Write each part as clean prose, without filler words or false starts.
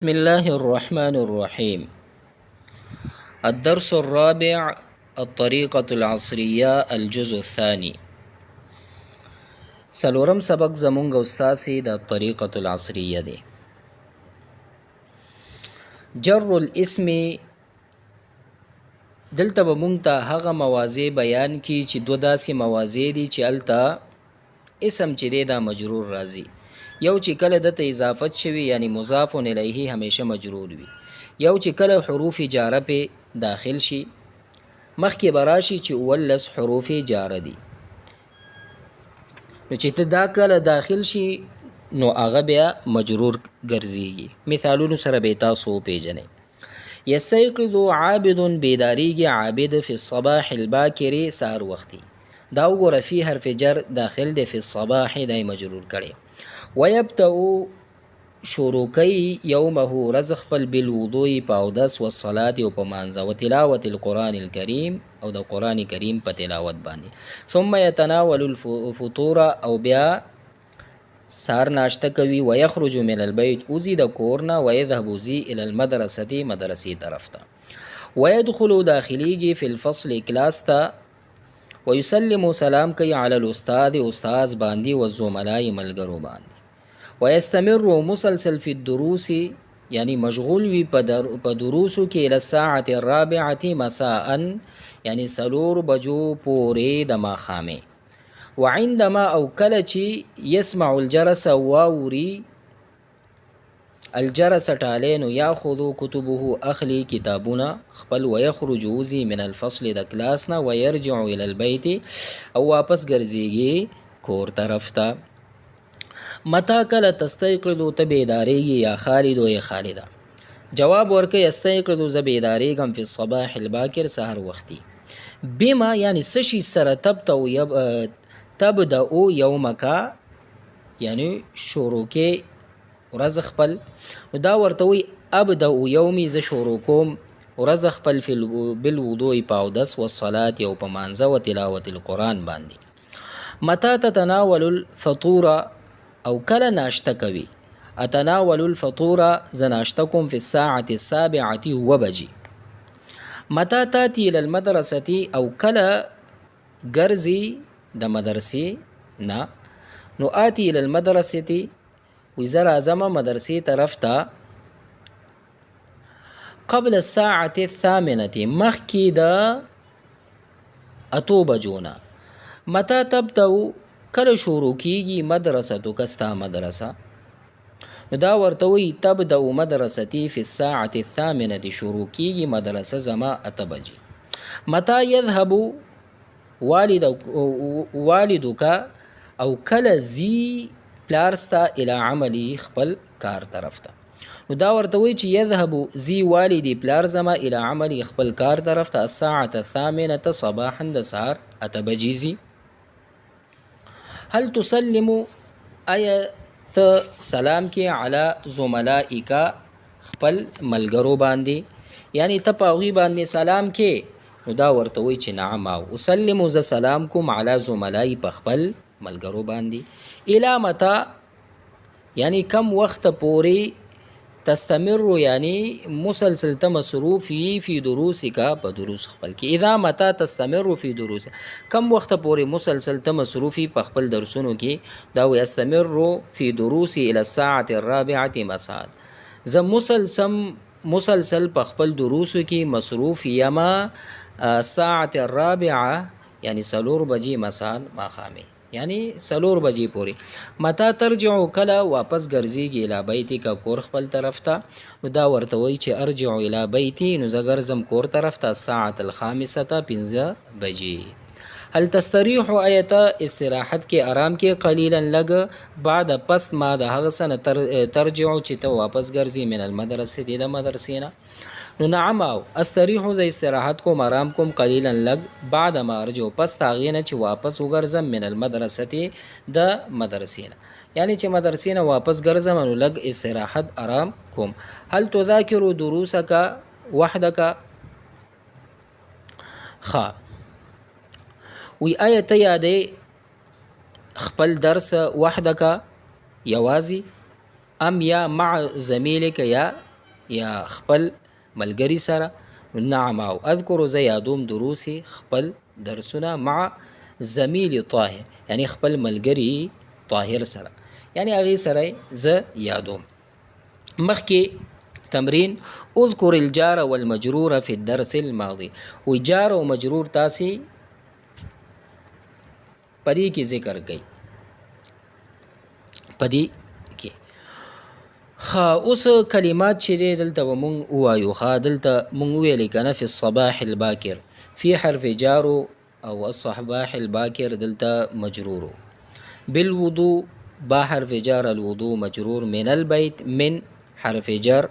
بسم الله الرحمن الرحيم. الدرس الرابع الطريقة العصرية الجزء الثاني. سلورم سبق زمونږ استاسي د الطريقة العصرية دي. جر الاسم دلته به مونږ ته هغه موازی بیان کی چې دو داسې موازی دي چې الته اسم چې دی دا مجرور راځي. یو چې کله دته اضافت شوي یعنی مضاف الیه همیشه مجرور وي، یو چې کله حروف جاره په داخل شي مخکې براشي چې ولس حروف جاره دي، نو چې ته دا کله داخل شي نو هغه بیا مجرور ګرځيږي. مثالونو سره به تاسو پیژنئ. یستيقظ عابد بیداریږي عابد فی الصباح الباکر سحر وختي، دا وګوره فی حرف جر داخل دی، فی الصباح دای مجرور کړي. ويبتأ شروع کوي یومه رزق خپل بالوضوء په اودس و صلات او په مانځه و تلاوت القرآن الکریم او د قرآن کریم په تلاوت باندې. ثم يتناول الفطور او بیا سار ناشته کوي. ويخرج من البيت اوزي د کورنا ويذهب زي الى المدرسه مدرسې طرف ته. ويدخل داخليږي في الفصل کلاس ته. ويسلم سلام کوي على الاستاذ استاذ باندې و الزملاء ملګرو باندې. ويستمر مسلسل في الدروس یعنی مشغول وي په دروسو کې الى الساعة الرابعة مساء یعنی سلور بجو پورې د ماښامې. وعندما او کله چې يسمع الجرس واوري الجرس ټالې نو یاخذ کتبه اخلي کتابونه خپل. ويخرج وزي من الفصل د کلاسنا ويرجع الى البيت او واپس ګرځيږي کور طرف ته. متا کله تستيقظ ته بیداریږي یا خالد او یا خالده. جواب ورکړي استيقظ ز بیداریږم فی الصباح الباکر سحر وختي. بما یعنی سشي سره تبدا او یومک یعنی شروع کې ورځ خپل، دا ورته وی ابدا یومی ز شروع کوم ورځ خپل فی بالوضوء په اودس و صلات او په مانځه و تلاوت القرآن باندې. متا تتناول الفطور او کله ناشته کوي. اتناول الفطور ز ناشته کوم فی الساعة السابعة وبجی. متا تاتی الى المدرسه او کله ګرځي د مدرسې نه. نو آتی الى المدرسه وزر اعظم مدرسې طرف ته قبل الساعة الثامنة مخکې د اتو بجونه. متا تبدأ کله شروع کیږي مدرسه تو کستا مدرسه. دا ورته وی تبدأ مدرستي في الساعة الثامنة شروع کیږي مدرسه زما اته بجې. متا يذهب والدك او کله زی پلارستا الى عملی خپل کار طرف ته. نو دا ورته وی چې يذهب زی والدي پلار زما الى عملی خپل کار طرف ته الساعة الثامنة صباحا د سحر اته بجې زی. هل تسلم ایا ته سلام کې علی زملائک خپل ملګرو باندې، یعنی ته په هغوی باندې سلام کې. نو دا ورته وی چې نعم او اسلم ز سلام کوم علی زملای په خپل ملګرو باندې. الی متا یعنی کم وخت پورې تستمر یعنی مسلسل ته مصروف فی دروسک په دروس خپل کې. اذا متا تستمر فی دروس کم وخت پورې مسلسل ته مصروف په خپل درسونو کې. دا یستمر فی دروس الى الساعة الرابعة مساء ز مسلسل په خپل دروسو کې مصروف یما الساعة الرابعة یعنی سلور بجې مساء ماښامې یعنی سلور بجې پورې. متا ترجع کله واپس ګرځيږي الی بیتی کا کور خپل طرف ته. نو دا ورته وی چې ارجع الی بیتی نو زه ګرځم کور طرف ته الساعة الخامسة 5 بجې. هل تستریح ایت استراحت کې آرام کې قلیلا لګ بعد پس ما د هغه سنه ترجع چې ته واپس ګرځي من المدرسه د مدرسې نه. نو نعم او استریح ز استراحت کوم آرام کوم قلیلا لګ بعد ما ارجو پس تاغینه چې واپس وګرځم من المدرسه د مدرسې نه، یعنی چې مدرسې نه واپس ګرځم نو لګ استراحت آرام کوم. هل تذاکر دروسک وحدک خ وی آیت یادې خپل درس وحدک یوازي ام یا مع زمیلک یا یا خپل ملګری سره. نعم او اذکر زه یادوم دروسی خپل درسونه مع زمیل طاهر یعنی خپل ملګری طاهر سره یعنی هغې سره زه یادوم. مخکې تمرین اذکر الجار والمجرور فی الدرس الماضی وی جار او مجرور تاسې پدې کې ذکر کړئ پدې کې. اوس کلمات چې دی دلته به مونږ ووایو. دلته مونږ وویلې که نه فی الصباح الباکر فی حرف جارو او الصباح الباکر دلته مجرورو. بالوضوء با حرف جار الوضوء مجرور. من البيت من حرف جر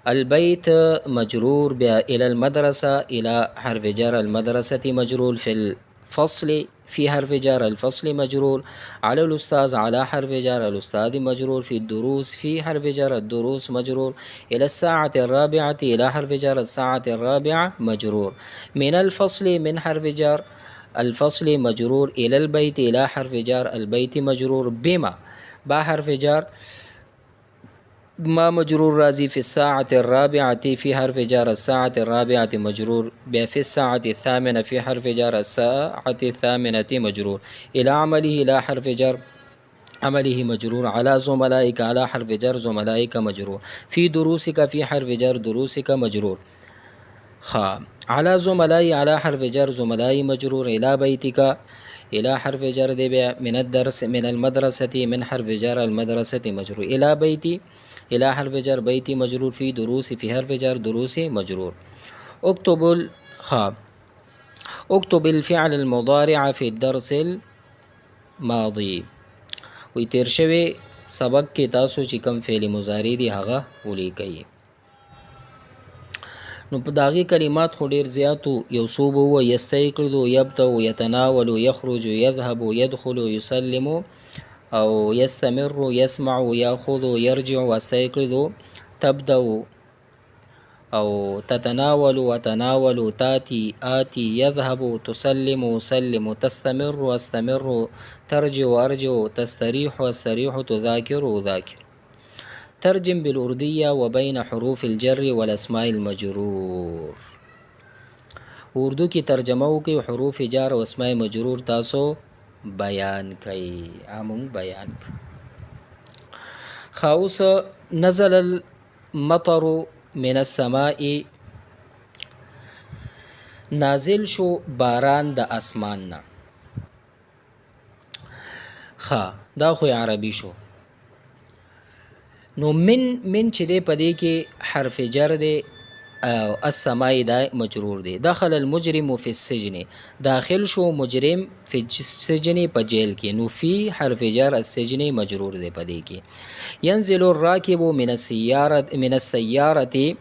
البيت مجرور. بیا الى المدرسة الى حرف جر المدرسة مجرور. في الفصل في حرف جر الفصل مجرور. على الأستاذ على حرف جر الأستاذ مجرور. في الدروس في حرف جر الدروس مجرور. إلى الساعة الرابعة إلى حرف جر الساعة الرابعة مجرور. من الفصل من حرف جر الفصل مجرور. إلى البيت إلى حرف جر البيت مجرور. بما با حرف جر ما مجرور راضي. في الساعة الرابعة في حرف جر الساعة الرابعة مجرور. في الساعة الثامنة في حرف جر الساعة الثامنة مجرور. إلى عمله إلى حرف جر عمله مجرور. على زملائك على حرف جر زملائك مجرور. في دروسك في حرف جر دروسك مجرور. على زملائي على حرف جر زملائي مجرور. إلى بيتك إلى حرف جر دي من الدرس من المدرسة من حرف جر المدرسة مجرور. إلى بيتي إلى حرف جر بيتي مجرور. في دروس في حرف جر دروس مجرور. اكتب الفعل المضارع في الدرس الماضي وی تیر شوی سبق کې تاسو چې کوم فعل مضارع دی هغه ولیکئ. نو په داغي کلمات خو ډیر زیاتو. یو څو به ووایو یستيقظ یبدأ یتناول یخرج یذهب یدخل یسلم او یستمر یسمع یاخذ یرجع واستيقظ تبدأ او تتناول وتناول تاتي آتي يذهب تسلم أسلم تستمر أستمر ترجع أرجع تستريح أستريح تذاكر أذاكر. ترجم بالأردية وبين حروف الجر والأسماء المجرور. اردو کی ترجمه وکي حروف جر او اسماء مجرور تاسو بیان کړئ. امون بیان کړئ. خاوس نزل المطر من السماء نازل شو باران د اسمان نه. دا خو عربي شو. نو من چې دی پدې کې حرف جر دی او السماء دا مجرور دی. دخل المجرم في السجن داخل شو مجرم في السجن په جیل کې. نو فی حرف جر السجن مجرور دی پدې کې. ينزل الراكب من السيارة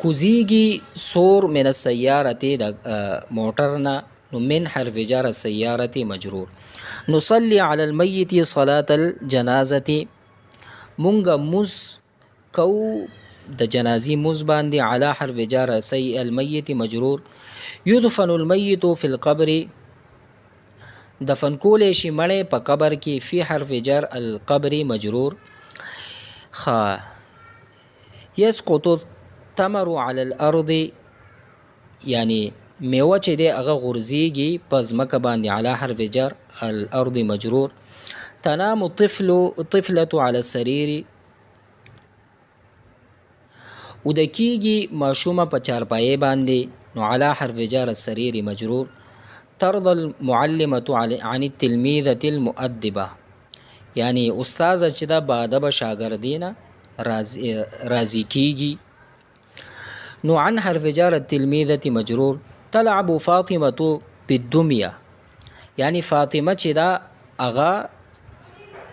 کوزیږي سور من السيارة د موټرنا. نو من حرف جر السيارة مجرور. نصلي على الميت صلاة الجنازة مونږ مز کو د جنازي مز باندې. على حرف جر الميت مجرور. يدفن الميت في القبر دفن کولې شي مړی په قبر کې. فی حرف جر القبر مجرور. يسقط التمر على الارض یعنی میوه چې دی هغه غورځېږي په ځمکه باندې. على حرف جر الارض مجرور. تنام الطفلة على السرير وده کېږي ماشومه په چارپایې باندې. نو على حرف جر السرير مجرور. ترضى المعلمة عن التلميذة المؤدبة یعنی استاذه چې دا باادبه شاګردینه راضي کېږي. نو عن حرف جر التلميذة مجرور. تلعب فاطمة بالدمية یعنی فاطمه چې دا هغه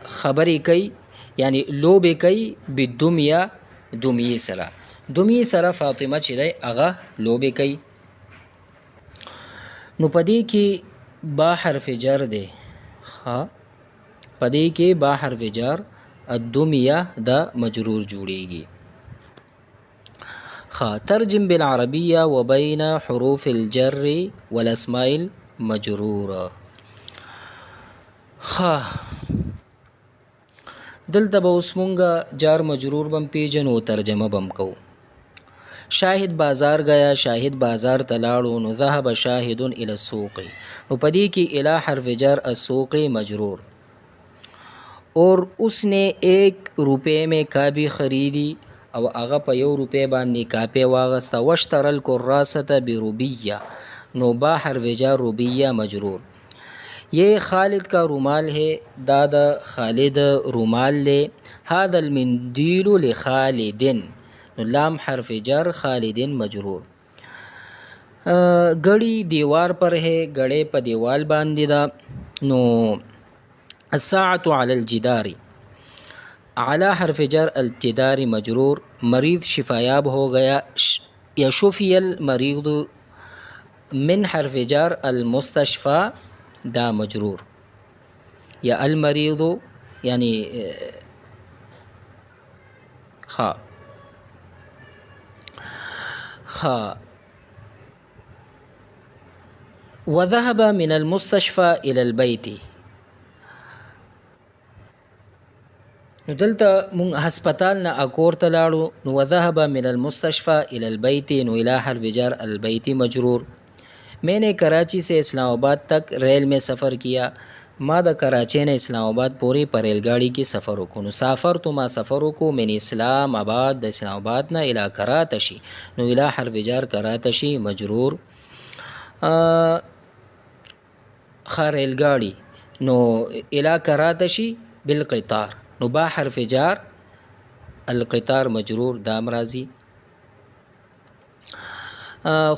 خبرې کوي یعنی لوبې کوي بالدمية دميې سره. دميې سره فاطمه چې دی هغه لوبې کوي. نو پدې کې با حرف جر دی. پدې کې با حرف جر الدمية دا مجرور جوړیږي. ترجم بالعربية وبين حروف الجر والأسماء المجرورة. دلته به اوس مونږ جار مجرور بم پیژنو، ترجمه بم کو. شاهد بازار گیا، شاهد بازار ته لاړو، نو ذهب شاهد الى السوق، نو پدې کې الی حرف جر السوق مجرور. اور اس نے 1 روپے میں کاپی خریدی، او هغه په 1 روپے باندې کاپی واغسته. واشترى الكراسة بروبیہ، نو با حرف جر روبیہ مجرور. یہ خالد کا رومال ہے، دادا خالد رومال لے. هذا المندیل لخالد، نو لام حرف جر خالد مجرور. گڑی دیوار پر ہے، گڑے په دیوال باندې دا. نو الساعة على الجدار، اعلی حرف جر الجدار مجرور. مریض شفایاب ہو گیا، یا شفی المریض من حرف جر المستشفى دا مجرور. یا المریض یعنی وذهب من المستشفى الى البيت، نو دلته مونږ هسپتال نه اکور ته لاړو، نو وذهب من المستشفى الى البيت، نو الى حرف جر البيت مجرور. میں نے کراچی سے اسلام آباد تک ریل میں سفر کیا، ما د کراچۍ نه اسلام آباد پورې په ریل گاڑی کې سفر وکړو. نو سافرت ما سفر وکړو من اسلام آباد، د اسلام آباد نه الى کراتشي، نو الى حرف جر کراتشي مجرور. ریل گاڑی، نو الى کراتشي بالقطار، نو با حرف جار القطار مجرور دام راضی.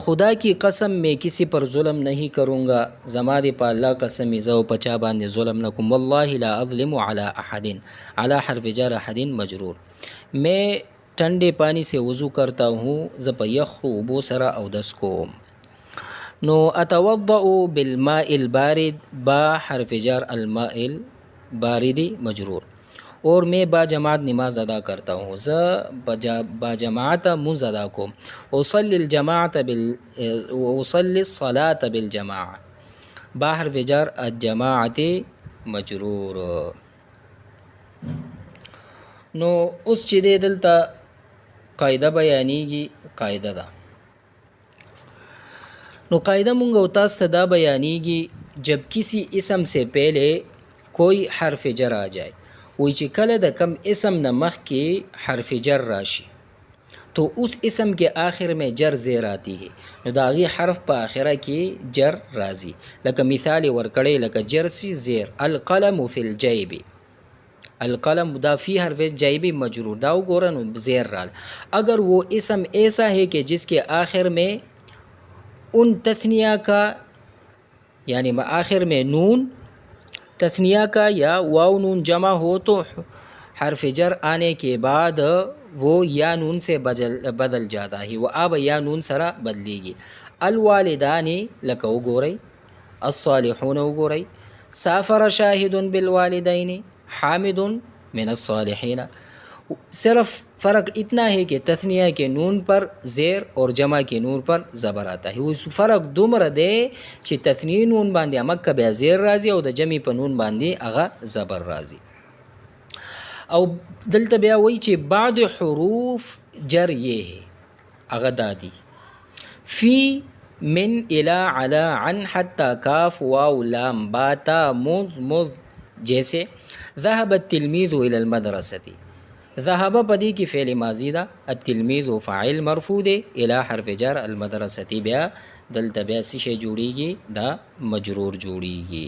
خدا کی قسم میں کسی پر ظلم نہیں کروں گا، زما دې په الله قسم زه په چا باندې ظلم نه کوم. والله لا اظلم على احد، على حرف جر احد مجرور. میں ٹھنڈے پانی سے وضو کرتا ہوں، زه په یخو اوبو سره اودس کوم. نو اتوضأ بالماء البارد، با حرف جر الماء البارد مجرور. اور میں با جماعت نماز ادا کرتا ہوں، با جماعت منز ادا کو. اصلی الجماعت اصلی الصلاة بالجماعة، با حرف جر الجماعت مجرور. نو اوس چې دی دلته قاعده بیانیږي، قاعده ده. نو قاعده مونږ او تاسو ته دا بیانیږي جب کسی اسم سے پہلے کوئی حرف جر آ جائے، وی چې کله د کم اسم نه مخکې حرف جر راشي تو اس اسم کے آخر میں جر زیر آتی ہے، نو د هغې حرف په آخره کې جر راځي. لکه مثال یې ورکړی، لکه جرسی زیر القلم فی الجیب، القلم دا فی حرف جیب مجرور، دا وګوره نو زیر رال. اگر وہ اسم ایسا ہے کہ جس کے آخر میں ان تثنیہ کا، یعنی آخر میں نون تثنیہ کا یا واو نون جمع ہو، تو حرف جر آنے کے بعد وہ یا نون سے بدل جاتا ہے، وہ اب یا نون سرا بدلی گی. الوالدان لکه وګورئ، الصالحون وګورئ، سافر شاهد بالوالدین، حامد من الصالحین. صرف فرق اتنا ہے کہ تثنیہ کے نون پر زیر اور جمع کے نون پر زبر آتا ہے. اس فرق دومره دی چې تثنیه نون باندې مکه بیا زیر راځي او د جمع په نون باندې هغه زبر راځي. او دلته بیا وایي چې بعد حروف جر یہ ہے، هغه دادي فی من الى علی عن حتی کاف واو لام با تا مذ جیسے ذهب التلمیذ الى المدرسة. ذهب پدی کی فعل ماضی دا، التلمیذ فاعل مرفوع دے، الى حرف جر المدرسة بیا دلته بیا څه شی جوړیږي، دا مجرور جوړیږي.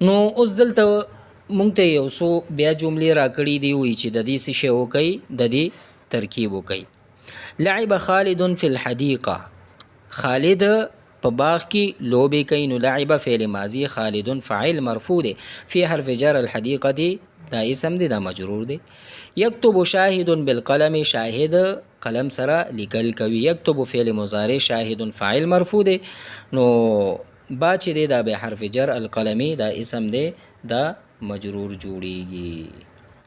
نو اوس دلته مونږ ته یو څو بیا جملې راکړي دي، وایي چې د دې څه شی وکړئ، د دې ترکیب وکړئ. لعب خالد فی الحدیقه، خالد په باغ کې لوبې کوي، نو لعب فعل ماضی، خالد فاعل مرفوع دی، فی حرف جر الحدیقه دی دا اسم دی، دا مجرور دی. یکتب شاهد بالقلم، شاهد قلم سره لیکل کوي. یکتب فعل مضارع، شاهد فاعل مرفوع دی، نو با چې دی دا به حرف جر القلمی دا اسم دی، دا مجرور جوړیږي.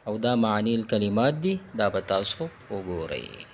او دا معنی الکلمات دی، دا به تاسو وګورئ.